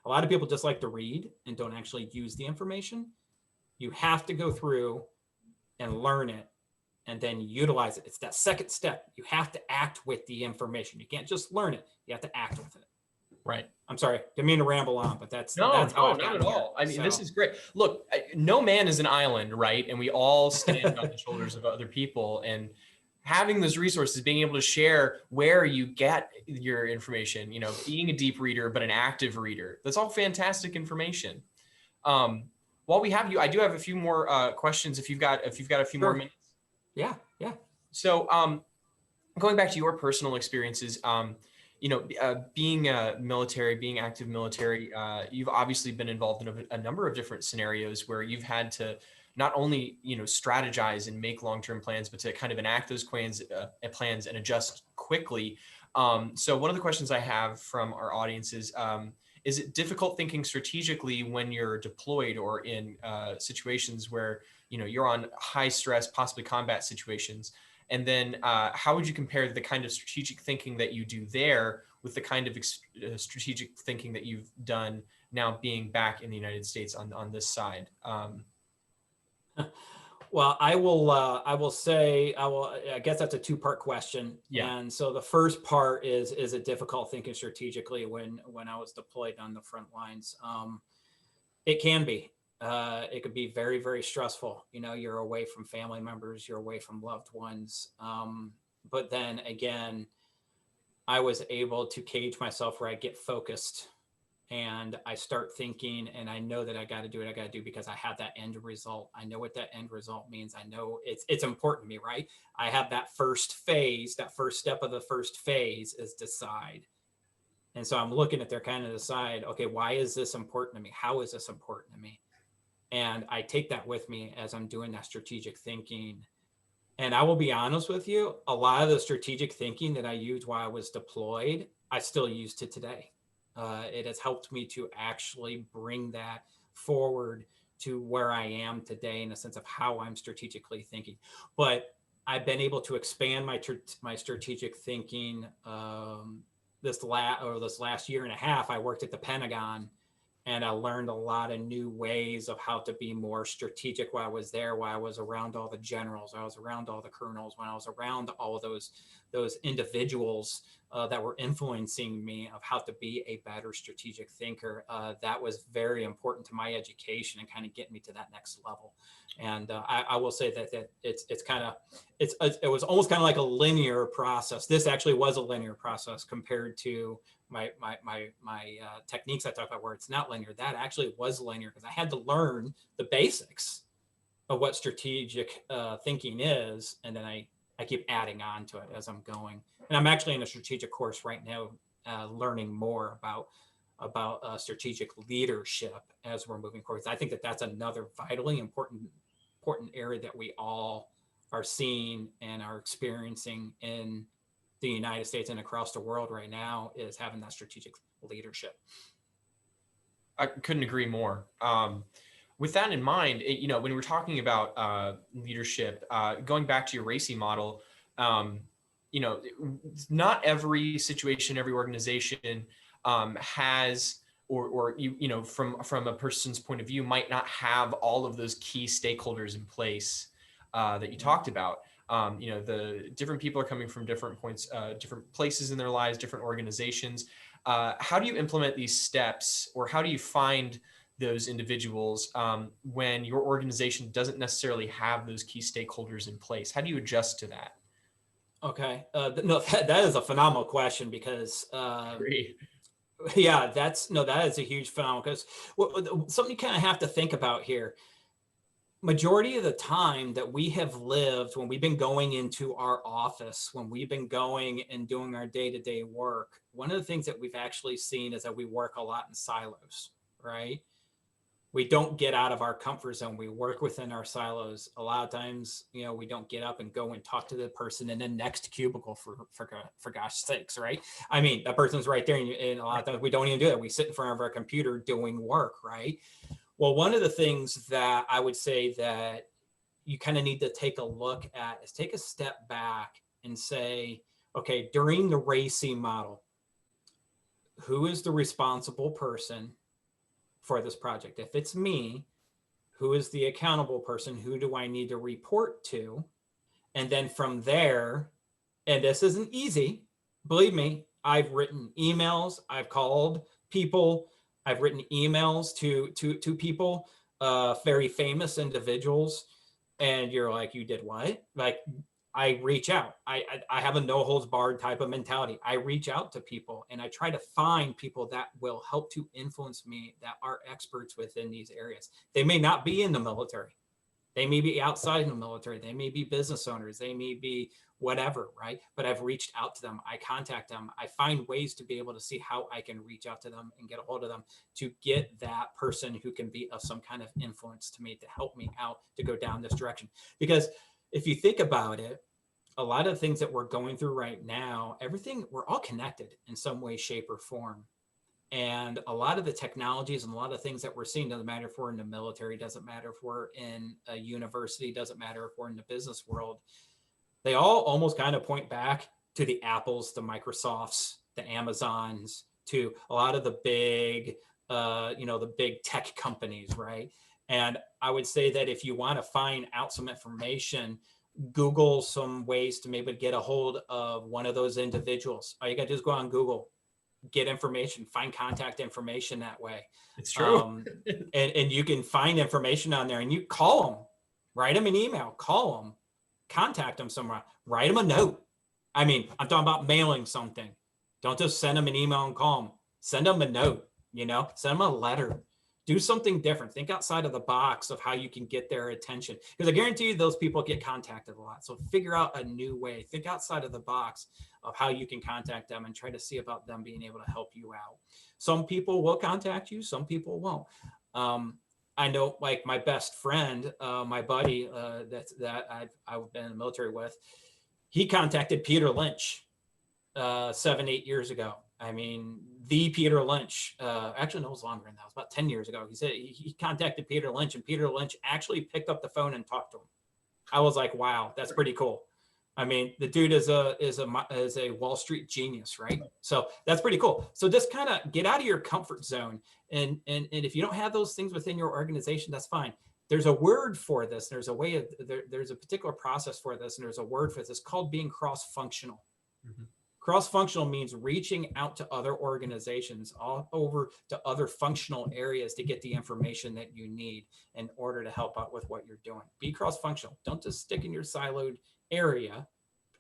A lot of people just like to read and don't actually use the information. You have to go through and learn it and then utilize it. It's that second step. You have to act with the information. You can't just learn it. You have to act with it. Right. I'm sorry, didn't mean to ramble on, but that's how not at all. I mean, this is great. Look, no man is an island, right? And we all stand on the shoulders of other people, and having those resources, being able to share where you get your information, you know, being a deep reader, but an active reader, that's all fantastic information. While we have you, I do have a few more questions. If you've got a few more minutes. Yeah. So going back to your personal experiences, you know, being military, being active military, you've obviously been involved in a number of different scenarios where you've had to not only, you know, strategize and make long-term plans, but to kind of enact those plans and adjust quickly. So one of the questions I have from our audience is it difficult thinking strategically when you're deployed or in situations where, you know, you're on high stress, possibly combat situations? And then how would you compare the kind of strategic thinking that you do there with the kind of strategic thinking that you've done now being back in the United States on this side? Well, I will say, I guess that's a two-part question. Yeah. And so the first part is it difficult thinking strategically when I was deployed on the front lines? It can be. It could be very, very stressful. You know, you're away from family members, you're away from loved ones. But then again, I was able to cage myself where I get focused and I start thinking, and I know that I got to do what I got to do because I have that end result. I know what that end result means. I know it's important to me, right? I have that first phase, that first step of the first phase is decide. And so I'm looking at their kind of decide, okay, why is this important to me? How is this important to me? And I take that with me as I'm doing that strategic thinking. And I will be honest with you, a lot of the strategic thinking that I used while I was deployed, I still use to today. It has helped me to actually bring that forward to where I am today in a sense of how I'm strategically thinking. But I've been able to expand my strategic thinking. This last year and a half, I worked at the Pentagon, and I learned a lot of new ways of how to be more strategic while I was there, while I was around all the generals, I was around all the colonels, when I was around all of those individuals that were influencing me of how to be a better strategic thinker. That was very important to my education and kind of get me to that next level. And I will say that it was almost kind of like a linear process. This actually was a linear process compared to my techniques I talk about where it's not linear. That actually was linear because I had to learn the basics of what strategic thinking is, and then I keep adding on to it as I'm going. And I'm actually in a strategic course right now, learning more about strategic leadership as we're moving forward. I think that that's another vitally important area that we all are seeing and are experiencing in the United States and across the world right now, is having that strategic leadership. I couldn't agree more. With that in mind, when we're talking about leadership, going back to your RACI model, not every situation, every organization has, or from a person's point of view, might not have all of those key stakeholders in place that you talked about. The different people are coming from different points, different places in their lives, different organizations. How do you implement these steps, or how do you find those individuals when your organization doesn't necessarily have those key stakeholders in place? How do you adjust to that? Okay, no, that is a phenomenal question because yeah, that is a huge phenomenal, because something you kind of have to think about here. Majority of the time that we have lived, when we've been going into our office, when we've been going and doing our day-to-day work, one of the things that we've actually seen is that we work a lot in silos, right? We don't get out of our comfort zone. We work within our silos. A lot of times, we don't get up and go and talk to the person in the next cubicle for gosh sakes, right? I mean, that person's right there, and a lot of times we don't even do that. We sit in front of our computer doing work, right? Well, one of the things that I would say that you kind of need to take a look at is take a step back and say, okay, during the RACI model, who is the responsible person for this project? If it's me, who is the accountable person? Who do I need to report to? And then from there, and this isn't easy, believe me, I've written emails, I've called people, I've written emails to people, very famous individuals, and you're like, you did what? Like, I reach out. I have a no holds barred type of mentality. I reach out to people and I try to find people that will help to influence me, that are experts within these areas. They may not be in the military. They may be outside the military. They may be business owners. They may be whatever, right? But I've reached out to them. I contact them. I find ways to be able to see how I can reach out to them and get a hold of them to get that person who can be of some kind of influence to me, to help me out to go down this direction. Because if you think about it, a lot of the things that we're going through right now, we're all connected in some way, shape, or form. And a lot of the technologies and a lot of things that we're seeing, doesn't matter if we're in the military, doesn't matter if we're in a university, doesn't matter if we're in the business world, they all almost kind of point back to the Apples, the Microsofts, the Amazons, to a lot of the big, the big tech companies, right? And I would say that if you want to find out some information, Google some ways to maybe get a hold of one of those individuals. All you got to do is go on Google, get information, find contact information that way. It's true. And you can find information on there, and you call them, write them an email, call them, contact them somewhere, write them a note. I mean, I'm talking about mailing something. Don't just send them an email and call them. Send them a note, you know, send them a letter. Do something different. Think outside of the box of how you can get their attention. Because I guarantee you those people get contacted a lot. So figure out a new way. Think outside of the box of how you can contact them and try to see about them being able to help you out. Some people will contact you. Some people won't. I know, like my best friend, my buddy that I've been in the military with, he contacted Peter Lynch 7-8 years ago. I mean, the Peter Lynch, actually no, it was longer than that. It was about 10 years ago. He said he contacted Peter Lynch, and Peter Lynch actually picked up the phone and talked to him. I was like, wow, that's pretty cool. I mean, the dude is a Wall Street genius, right? So that's pretty cool. So just kind of get out of your comfort zone. And if you don't have those things within your organization, that's fine. There's a word for this. There's a way of, there's a particular process for this. And there's a word for this. It's called being cross-functional. Mm-hmm. Cross-functional means reaching out to other organizations, all over to other functional areas to get the information that you need in order to help out with what you're doing. Be cross-functional. Don't just stick in your siloed area.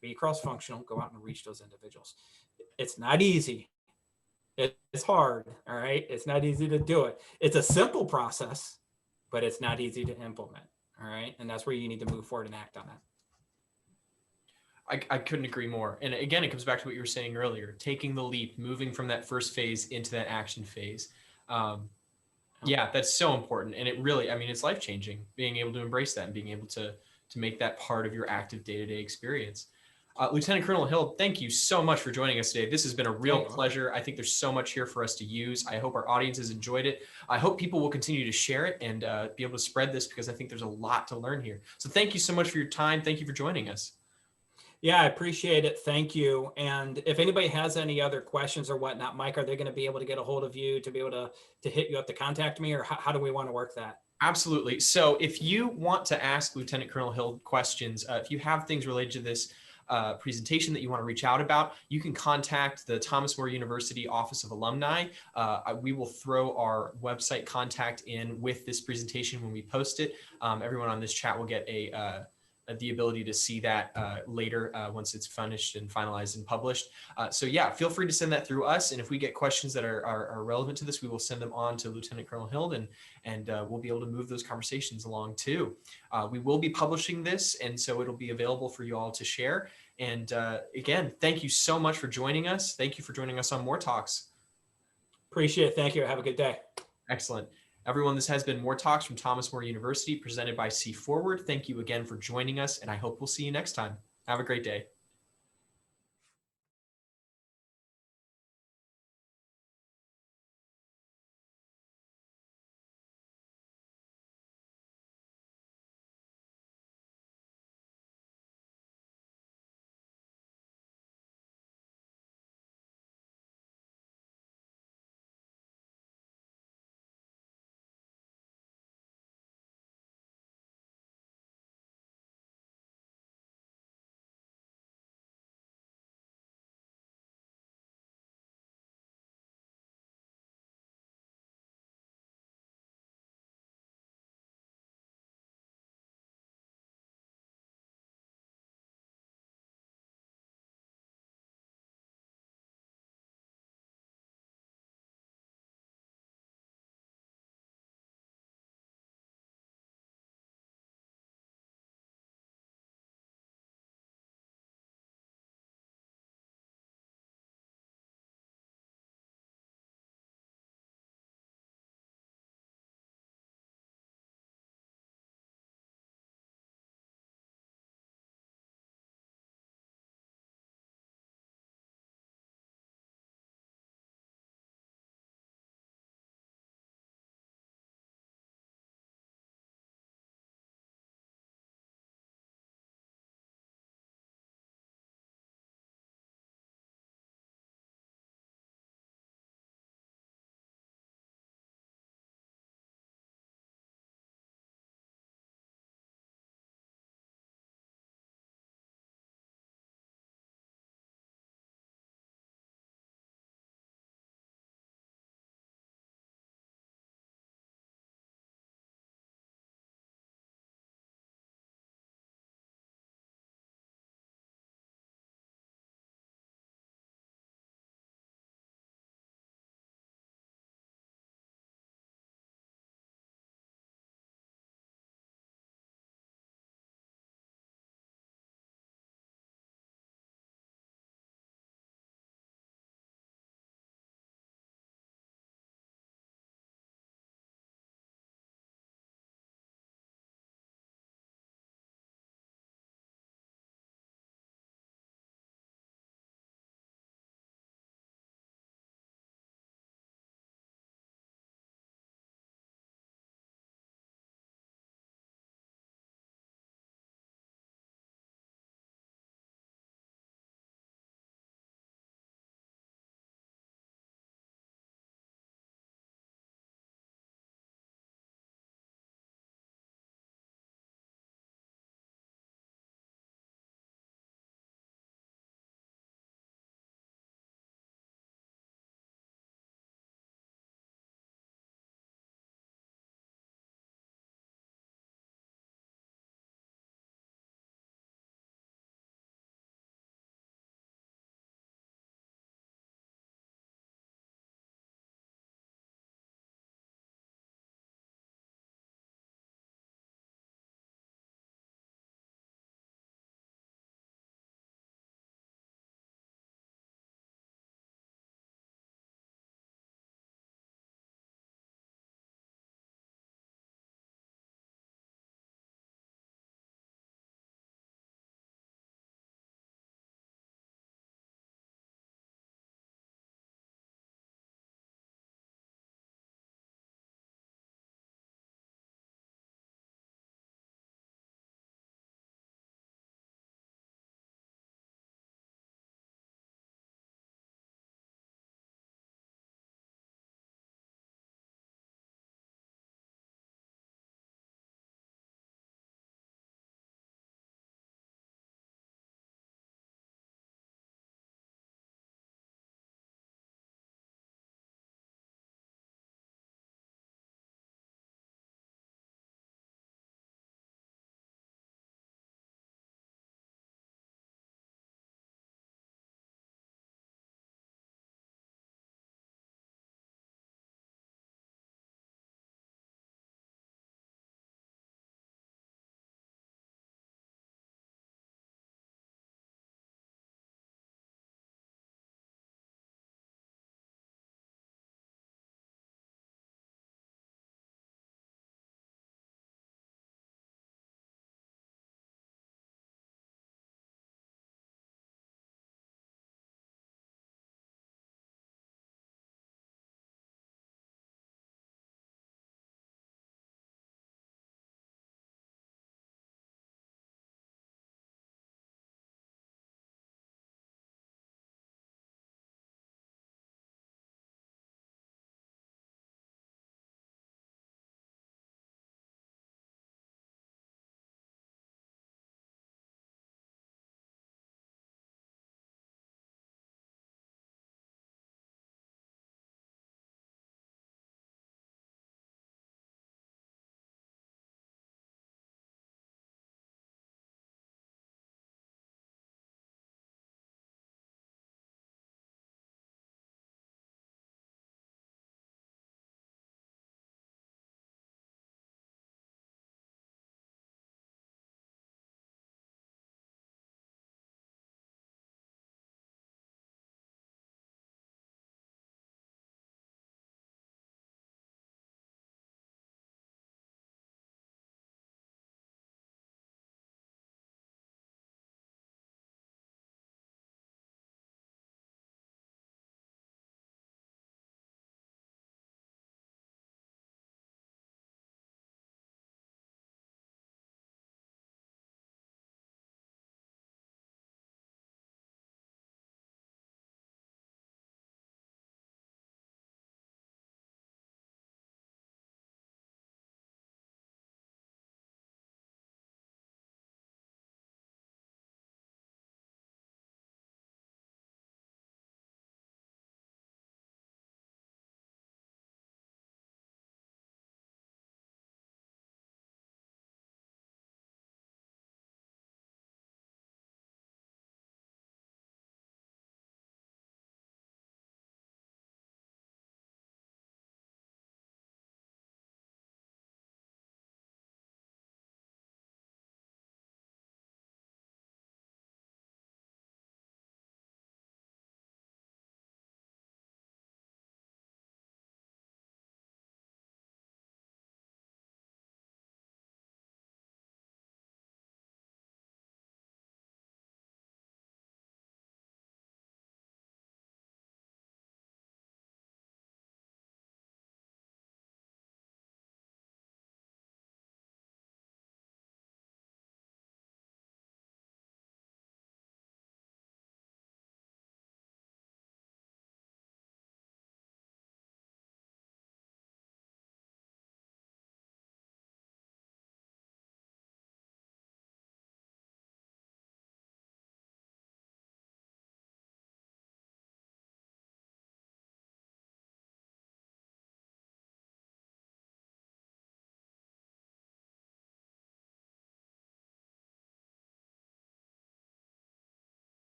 Be cross-functional. Go out and reach those individuals. It's not easy. It's hard. All right. It's not easy to do it. It's a simple process, but it's not easy to implement. All right. And that's where you need to move forward and act on that. I couldn't agree more. And again, it comes back to what you were saying earlier, taking the leap, moving from that first phase into that action phase. Yeah, that's so important. And it really, I mean, it's life-changing, being able to embrace that and being able to make that part of your active day-to-day experience. Lieutenant Colonel Hild, thank you so much for joining us today. This has been a real pleasure. I think there's so much here for us to use. I hope our audience has enjoyed it. I hope people will continue to share it and be able to spread this, because I think there's a lot to learn here. So thank you so much for your time. Thank you for joining us. Yeah, I appreciate it. Thank you. And if anybody has any other questions or whatnot, Mike, are they going to be able to get a hold of you to be able to hit you up to contact me, or how do we want to work that? Absolutely. So if you want to ask Lieutenant Colonel Hild questions, if you have things related to this presentation that you want to reach out about, you can contact the Thomas More University Office of Alumni. We will throw our website contact in with this presentation when we post it. Everyone on this chat will get the ability to see that later once it's finished and finalized and published. So yeah, feel free to send that through us. And if we get questions that are relevant to this, we will send them on to Lieutenant Colonel Hild, and we'll be able to move those conversations along too. We will be publishing this, and so it'll be available for you all to share. And again, thank you so much for joining us. Thank you for joining us on MORETalks. Appreciate it. Thank you. Have a good day. Excellent. Everyone, this has been MORETalks from Thomas More University, presented by C Forward. Thank you again for joining us, and I hope we'll see you next time. Have a great day.